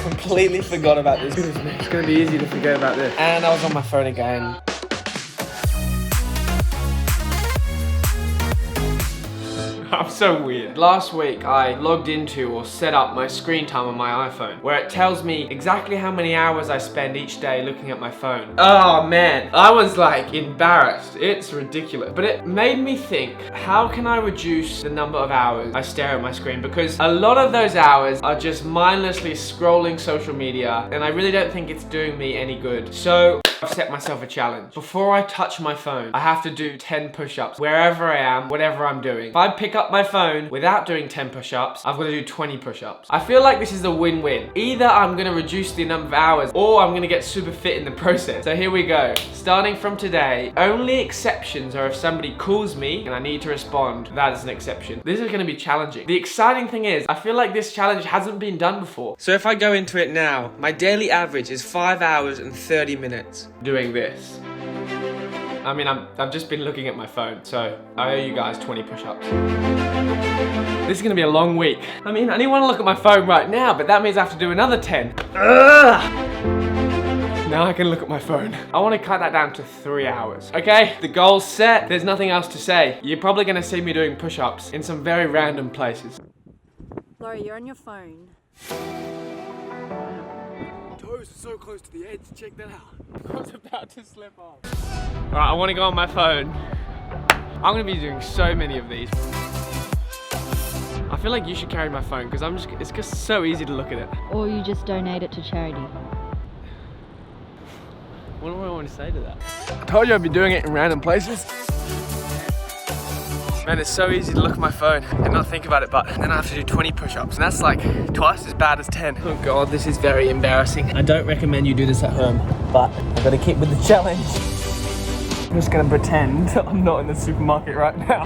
completely forgot about this. It's gonna be easy to forget about this. And I was on my phone again. I'm so weird. Last week, I logged into or set up my screen time on my iPhone, where it tells me exactly how many hours I spend each day looking at my phone. Oh man, I was like embarrassed. It's ridiculous. But it made me think, how can I reduce the number of hours I stare at my screen? Because a lot of those hours are just mindlessly scrolling social media, and I really don't think it's doing me any good. So I've set myself a challenge. Before I touch my phone, I have to do 10 push-ups wherever I am, whatever I'm doing. If I pick up my phone without doing 10 push-ups, I've got to do 20 push-ups. I feel like this is a win-win. Either I'm going to reduce the number of hours, or I'm going to get super fit in the process. So here we go. Starting from today, only exceptions are if somebody calls me and I need to respond. That is an exception. This is going to be challenging. The exciting thing is, I feel like this challenge hasn't been done before. So if I go into it now, my daily average is 5 hours and 30 minutes doing this. I mean, I've just been looking at my phone, so I owe you guys 20 push-ups. This is gonna be a long week. I mean, I didn't want to look at my phone right now, but that means I have to do another 10. Ugh! Now I can look at my phone. I want to cut that down to 3 hours. Okay, the goal's set. There's nothing else to say. You're probably gonna see me doing push-ups in some very random places. Laurie, you're on your phone. Toes are so close to the edge, check that out. I was about to slip off. Alright, I want to go on my phone. I'm going to be doing so many of these. I feel like you should carry my phone because it's just so easy to look at it. Or you just donate it to charity. What do I want to say to that? I told you I'd be doing it in random places. Man, it's so easy to look at my phone and not think about it, but then I have to do 20 push-ups, and that's like twice as bad as 10. Oh God, this is very embarrassing. I don't recommend you do this at home, but I've got to keep with the challenge. I'm just gonna pretend I'm not in the supermarket right now.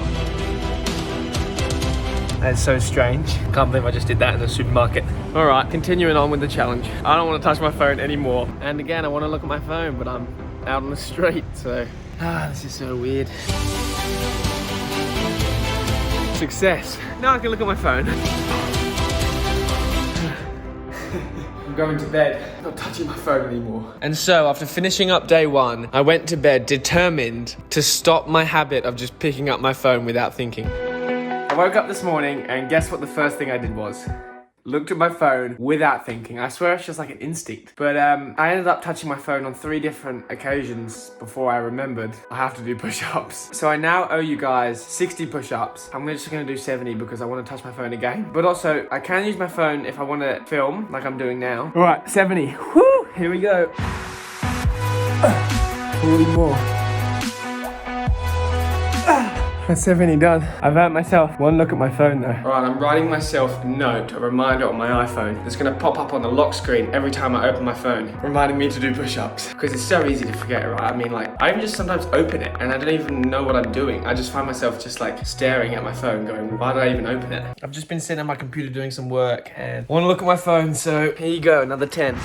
That's so strange. Can't believe I just did that in the supermarket. All right, continuing on with the challenge. I don't want to touch my phone anymore. And again, I want to look at my phone, but I'm out on the street, so this is so weird. Success. Now I can look at my phone. I'm going to bed. Not touching my phone anymore. And so after finishing up day one, I went to bed determined to stop my habit of just picking up my phone without thinking. I woke up this morning and guess what the first thing I did was? Looked at my phone without thinking. I swear it's just like an instinct. But I ended up touching my phone on 3 different occasions before I remembered I have to do push-ups. So I now owe you guys 60 push-ups. I'm just gonna do 70 because I want to touch my phone again. But also, I can use my phone if I want to film, like I'm doing now. All right, 70. Woo! Here we go. 40 more. That's 70 done. I've earned myself one look at my phone though. Alright, I'm writing myself a note, a reminder on my iPhone that's gonna pop up on the lock screen every time I open my phone, reminding me to do push-ups. Because it's so easy to forget, right? I mean, like, I even just sometimes open it and I don't even know what I'm doing. I just find myself just like staring at my phone going, why did I even open it? I've just been sitting at my computer doing some work and I want to look at my phone, so here you go, another 10.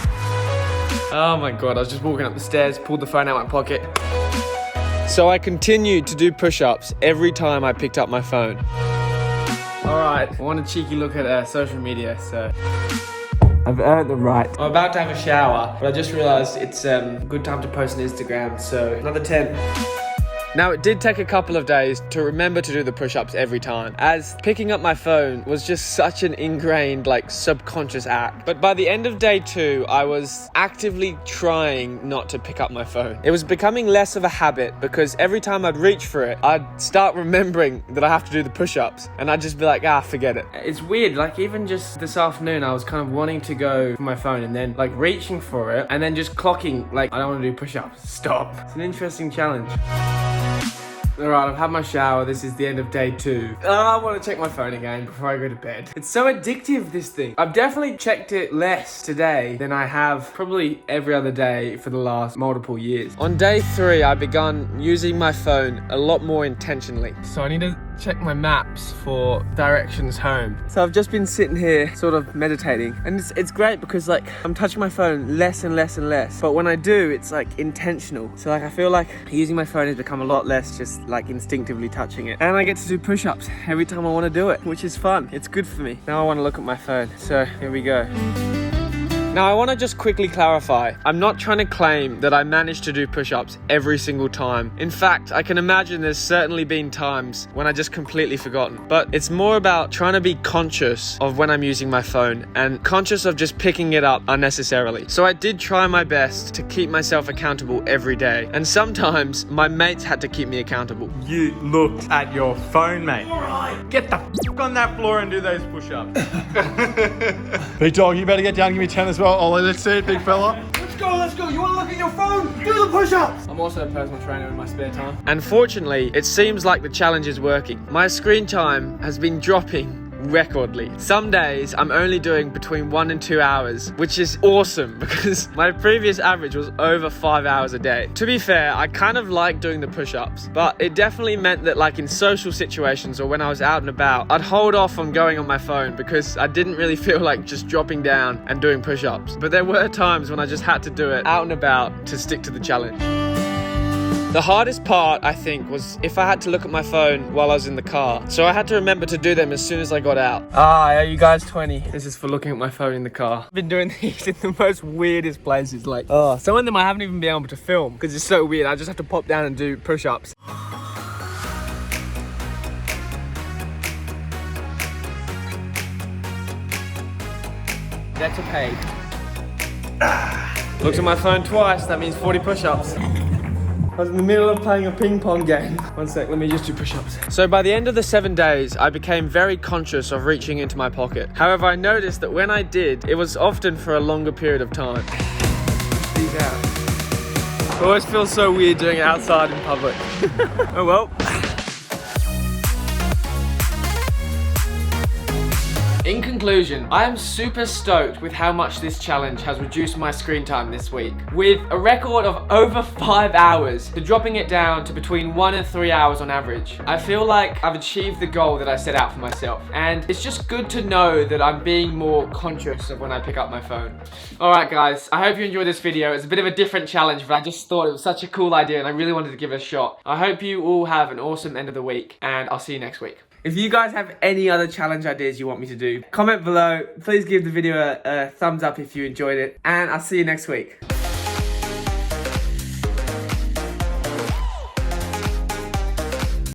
Oh my God, I was just walking up the stairs, pulled the phone out of my pocket. So I continued to do push-ups every time I picked up my phone. All right, I want a cheeky look at social media, so I've earned the right. I'm about to have a shower, but I just realized it's a good time to post on Instagram, so another 10. Now, it did take a couple of days to remember to do the push-ups every time, as picking up my phone was just such an ingrained, like, subconscious act. But by the end of day 2, I was actively trying not to pick up my phone. It was becoming less of a habit because every time I'd reach for it, I'd start remembering that I have to do the push-ups, and I'd just be like, forget it. It's weird, like, even just this afternoon, I was kind of wanting to go for my phone and then, like, reaching for it, and then just clocking, like, I don't want to do push-ups. Stop. It's an interesting challenge. Alright, I've had my shower. This is the end of day 2. I want to check my phone again before I go to bed. It's so addictive, this thing. I've definitely checked it less today than I have probably every other day for the last multiple years. On day 3, I began using my phone a lot more intentionally. So I need to check my maps for directions home. So I've just been sitting here sort of meditating, and it's great because like I'm touching my phone less and less and less, but when I do, it's like intentional. So like I feel like using my phone has become a lot less just like instinctively touching it, and I get to do push-ups every time I want to do it, which is fun. It's good for me. Now I want to look at my phone, so here we go. Now, I want to just quickly clarify. I'm not trying to claim that I managed to do push-ups every single time. In fact, I can imagine there's certainly been times when I just completely forgotten. But it's more about trying to be conscious of when I'm using my phone and conscious of just picking it up unnecessarily. So I did try my best to keep myself accountable every day. And sometimes my mates had to keep me accountable. You looked at your phone, mate. Alright, get the f on that floor and do those push-ups. Big dog, you better get down and give me 10 as well. Ollie, let's see it, big fella. Let's go. You want to look at your phone? Do the push-ups. I'm also a personal trainer in my spare time. And fortunately, it seems like the challenge is working. My screen time has been dropping recordly. Some days I'm only doing between 1 and 2 hours, which is awesome because my previous average was over 5 hours a day. To be fair, I kind of like doing the push-ups, but it definitely meant that like in social situations or when I was out and about, I'd hold off on going on my phone because I didn't really feel like just dropping down and doing push-ups. But there were times when I just had to do it out and about to stick to the challenge. The hardest part, I think, was if I had to look at my phone while I was in the car. So I had to remember to do them as soon as I got out. Are you guys 20? This is for looking at my phone in the car. I've been doing these in the most weirdest places. Like, some of them I haven't even been able to film because it's so weird. I just have to pop down and do push-ups. That's a paid. Looked at my phone twice, that means 40 push-ups. I was in the middle of playing a ping pong game. One sec, let me just do push-ups. So by the end of the 7 days, I became very conscious of reaching into my pocket. However, I noticed that when I did, it was often for a longer period of time. These out. It always feels so weird doing it outside in public. Oh well. In conclusion, I am super stoked with how much this challenge has reduced my screen time this week. With a record of over 5 hours to dropping it down to between 1 and 3 hours on average. I feel like I've achieved the goal that I set out for myself. And it's just good to know that I'm being more conscious of when I pick up my phone. Alright guys, I hope you enjoyed this video. It's a bit of a different challenge, but I just thought it was such a cool idea and I really wanted to give it a shot. I hope you all have an awesome end of the week and I'll see you next week. If you guys have any other challenge ideas you want me to do, comment below. Please give the video a thumbs up if you enjoyed it. And I'll see you next week.